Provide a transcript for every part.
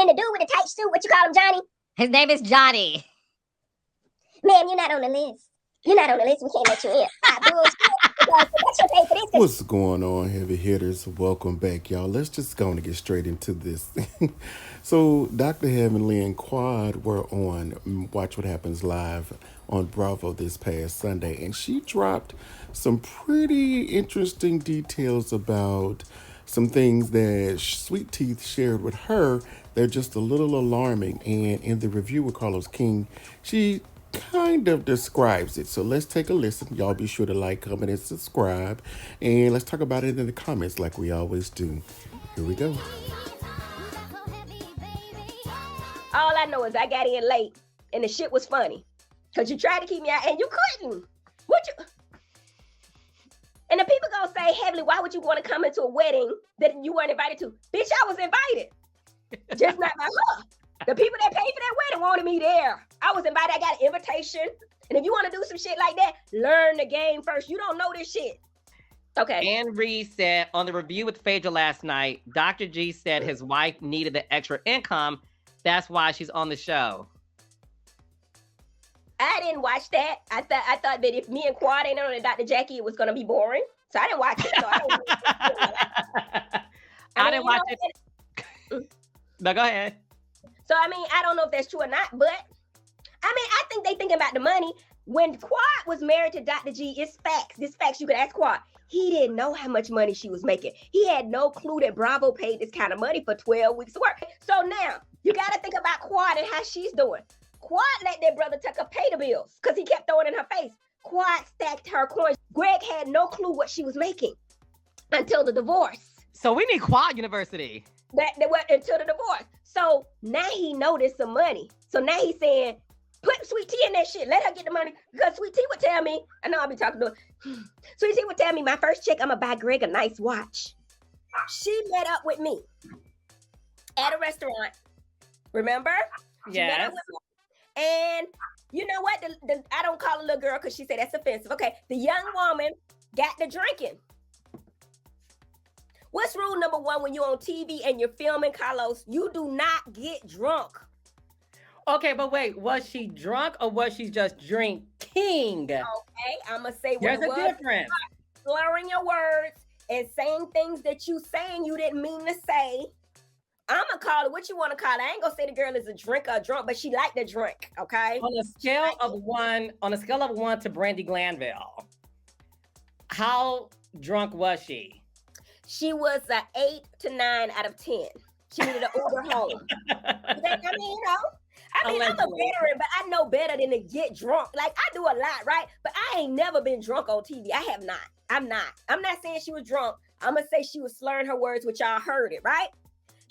then the dude with the tight suit, what you call him, Johnny? His name is Johnny. Ma'am, you're not on the list. You're not on the list. We can't let you in. What's going on, heavy hitters? Welcome back, y'all. Let's just go and get straight into this. So, Dr. Heavenly and Quad were on Watch What Happens Live on Bravo this past Sunday, and she dropped some pretty interesting details about some things that Sweet Teeth shared with her. They're just a little alarming, and in the review with Carlos King, she kind of describes it. So let's take a listen. Y'all be sure to like, comment, and subscribe. And let's talk about it in the comments like we always do. Here we go. All I know is I got in late and the shit was funny. Because you tried to keep me out and you couldn't. What you... And the people gonna say, Heavenly, why would you want to come into a wedding that you weren't invited to? Bitch, I was invited. Just not by her. The people that paid for that wedding wanted me there. I was invited. I got an invitation. And if you want to do some shit like that, learn the game first. You don't know this shit. Okay. Anne Reed said on the review with Phaedra last night, Dr. G said his wife needed the extra income. That's why she's on the show. I didn't watch that. I thought that if me and Quad ain't on Dr. Jackie, it was going to be boring. So I didn't watch it. So I didn't watch it. No, go ahead. So, I mean, I don't know if that's true or not, but I mean, I think they thinking about the money. When Quad was married to Dr. G, it's facts. This facts you could ask Quad. He didn't know how much money she was making. He had no clue that Bravo paid this kind of money for 12 weeks of work. So now you got to think about Quad and how she's doing. Quad let their brother Tucker pay the bills because he kept throwing in her face. Quad stacked her coins. Greg had no clue what she was making until the divorce. So we need Quad University. Until the divorce. So now he noticed some money. So now he's saying, put Sweet Tea in that shit. Let her get the money. Because Sweet Tea would tell me, I know I'll be talking to her. Sweet Tea would tell me, my first check, I'm going to buy Greg a nice watch. She met up with me at a restaurant. Remember? She met up with me. And you know what? I don't call her little girl because she said that's offensive. Okay. The young woman got the drinking. What's rule number one when you're on TV and you're filming, Carlos? You do not get drunk. Okay, but wait, was she drunk or was she just drinking? Okay, I'm going to say what there's a difference. Slurring your words and saying things that you saying you didn't mean to say. I'm going to call it what you want to call it. I ain't going to say the girl is a drinker or drunk, but she liked to drink, okay? On a scale of one to Brandy Glanville, how drunk was she? She was an 8 to 9 out of 10. She needed an Uber home. I mean, I'm a veteran, but I know better than to get drunk. Like, I do a lot, right? But I ain't never been drunk on TV. I have not. I'm not saying she was drunk. I'm going to say she was slurring her words, which y'all heard it, right?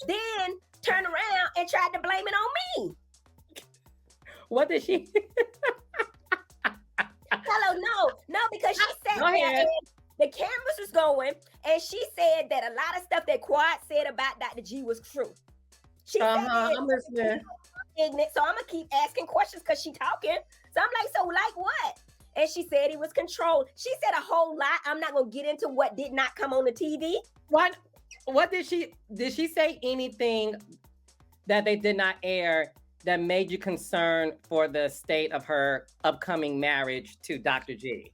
Then turned around and tried to blame it on me. What did she? Hello, no, because she said that the cameras was going, and she said that a lot of stuff that Quad said about Dr. G was true. She said I'm listening. Ignorant, so I'm gonna keep asking questions because she talking. So I'm like, so like what? And she said he was controlled. She said a whole lot. I'm not gonna get into what did not come on the TV. What did she say anything that they did not air that made you concerned for the state of her upcoming marriage to Dr. G?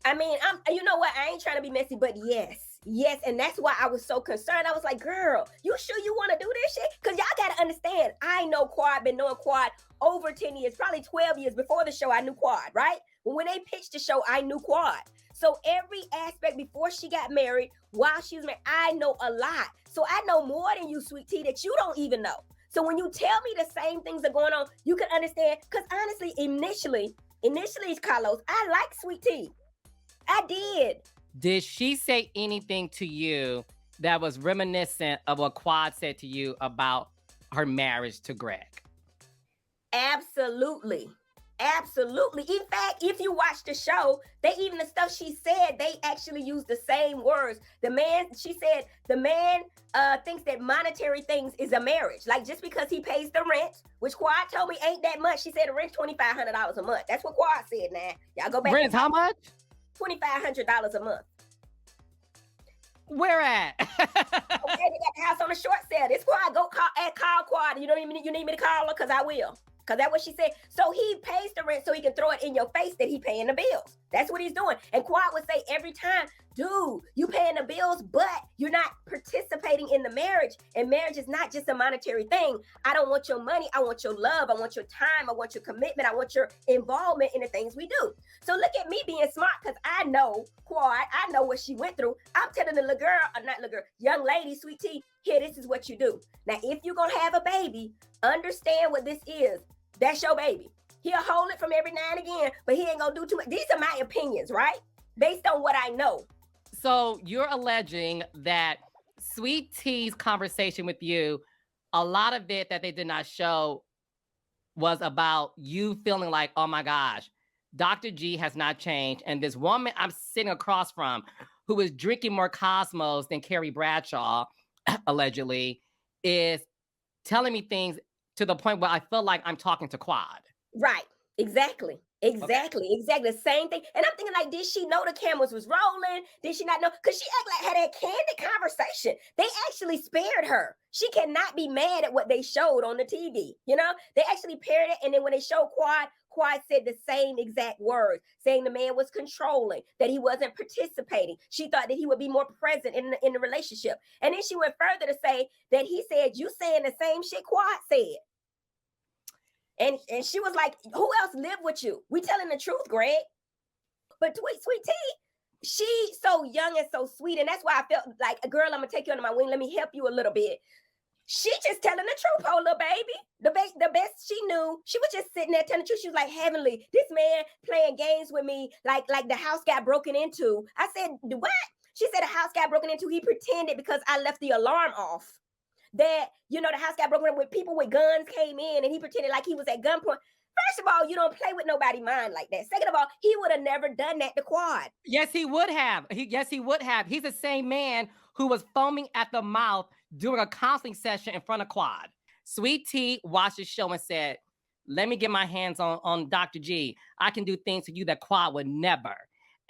I mean, you know what? I ain't trying to be messy, but yes. And that's why I was so concerned. I was like, girl, you sure you want to do this shit? Because y'all got to understand, I know Quad, been knowing Quad over 10 years, probably 12 years before the show, I knew Quad, right? When they pitched the show, I knew Quad. So every aspect before she got married, while she was married, I know a lot. So I know more than you, Sweet Tea, that you don't even know. So when you tell me the same things are going on, you can understand. Because honestly, initially, Carlos, I like Sweet Tea. I did. Did she say anything to you that was reminiscent of what Quad said to you about her marriage to Greg? Absolutely. In fact, if you watch the show, the stuff she said, they actually used the same words. She said the man thinks that monetary things is a marriage. Like just because he pays the rent, which Quad told me ain't that much. She said the rent's $2,500 a month. That's what Quad said now. Y'all go back. Rent how much? $2,500 a month. Where at? Okay, they got the house on the short sale. This Quad, go call Quad. You know what I mean? You need me to call her? Because I will. Because that's what she said. So he pays the rent so he can throw it in your face that he paying the bills. That's what he's doing. And Quad would say every time, dude, you paying the bills, but you're not participating in the marriage. And marriage is not just a monetary thing. I don't want your money. I want your love. I want your time. I want your commitment. I want your involvement in the things we do. So look at me being smart because I know Quad. I know what she went through. I'm telling the little girl, or not little girl, young lady, Sweet Tea, here, this is what you do. Now, if you're going to have a baby, understand what this is. That's your baby. He'll hold it from every now and again, but he ain't gonna do too much. These are my opinions, right? Based on what I know. So you're alleging that Sweet Tea's conversation with you, a lot of it that they did not show was about you feeling like, oh my gosh, Dr. G has not changed. And this woman I'm sitting across from who is drinking more Cosmos than Carrie Bradshaw, allegedly, is telling me things to the point where I feel like I'm talking to Quad. Right. Exactly. Exactly. Exactly. The same thing. And I'm thinking, like, did she know the cameras was rolling? Did she not know? Because she act like had that candid conversation. They actually spared her. She cannot be mad at what they showed on the TV. You know, they actually paired it. And then when they showed Quad, Quad said the same exact words, saying the man was controlling, that he wasn't participating. She thought that he would be more present in the relationship. And then she went further to say that he said, you saying the same shit Quad said. And she was like, who else lived with you? We telling the truth, Greg. But Sweet Tea, she's so young and so sweet. And that's why I felt like, girl, I'm going to take you under my wing. Let me help you a little bit. She just telling the truth, oh, little baby. The best she knew. She was just sitting there telling the truth. She was like, Heavenly, this man playing games with me like the house got broken into. I said, what? She said the house got broken into. He pretended because I left the alarm off. That, you know, the house got broken up when people with guns came in and he pretended like he was at gunpoint. First of all, you don't play with nobody's mind like that. Second of all, he would have never done that to Quad. Yes, he would have. Yes, he would have. He's the same man who was foaming at the mouth during a counseling session in front of Quad. Sweet Tea watched the show and said, let me get my hands on Dr. G. I can do things to you that Quad would never.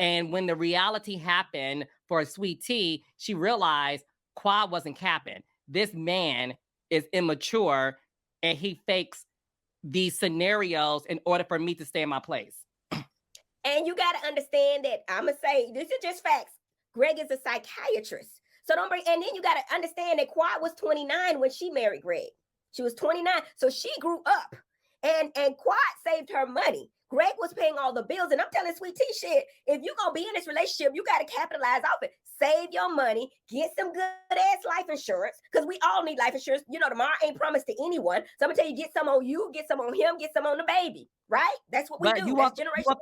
And when the reality happened for Sweet Tea, she realized Quad wasn't capping. This man is immature and he fakes these scenarios in order for me to stay in my place. And you got to understand that I'm going to say, this is just facts. Greg is a psychiatrist. So don't bring, and then you got to understand that Quad was 29 when she married Greg. She was 29. So she grew up and Quad saved her money. Greg was paying all the bills. And I'm telling Sweet Tea shit, if you're going to be in this relationship, you got to capitalize off it. Save your money, get some good ass life insurance, because we all need life insurance. You know, tomorrow ain't promised to anyone. So I'm gonna tell you, get some on you, get some on him, get some on the baby, right? That's what we do. That's generational.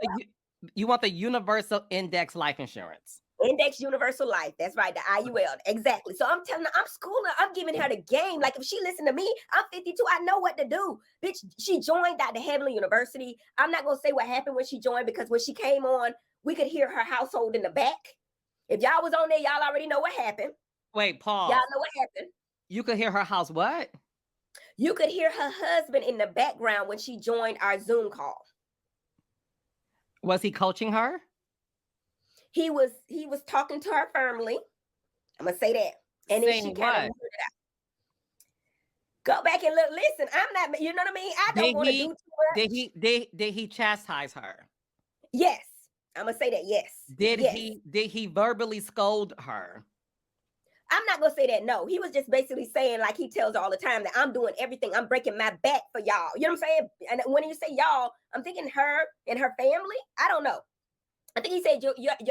You want the universal index life insurance. Index universal life. That's right, the IUL. Exactly. So I'm telling her, I'm schooling her, I'm giving her the game. Like if she listened to me, I'm 52, I know what to do. Bitch, she joined Dr. Heavenly University. I'm not gonna say what happened when she joined, because when she came on, we could hear her household in the back. If y'all was on there, y'all already know what happened. Wait, pause. Y'all know what happened. You could hear her house what? You could hear her husband in the background when she joined our Zoom call. Was he coaching her? He was talking to her firmly. I'm gonna say that. And then she kind of go back and look. Listen, I'm not, you know what I mean? I don't want to do too much. Did he chastise her? Yes. I'm gonna say that, yes. Did he verbally scold her? I'm not gonna say that, no. He was just basically saying, like he tells her all the time, that I'm doing everything. I'm breaking my back for y'all. You know what I'm saying? And when you say y'all, I'm thinking her and her family. I don't know. I think he said,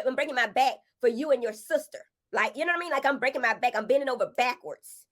I'm breaking my back for you and your sister. Like, you know what I mean? Like I'm breaking my back. I'm bending over backwards.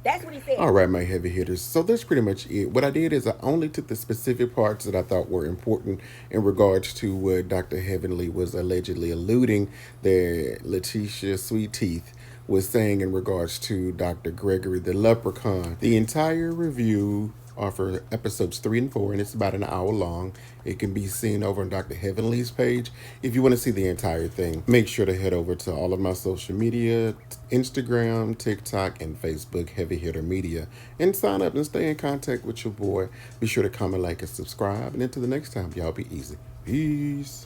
That's what he said. All right, my heavy hitters. So that's pretty much it. What I did is I only took the specific parts that I thought were important in regards to what Dr. Heavenly was allegedly alluding that Letitia Sweet Teeth was saying in regards to Dr. Gregory the Leprechaun. The entire review are for episodes 3 and 4, and it's about an hour long. It can be seen over on Dr. Heavenly's page. If you want to see the entire thing, make sure to head over to all of my social media, Instagram, TikTok, and Facebook, Heavy Hitter Media, and sign up and stay in contact with your boy. Be sure to comment, like, and subscribe. And until the next time, y'all be easy. Peace.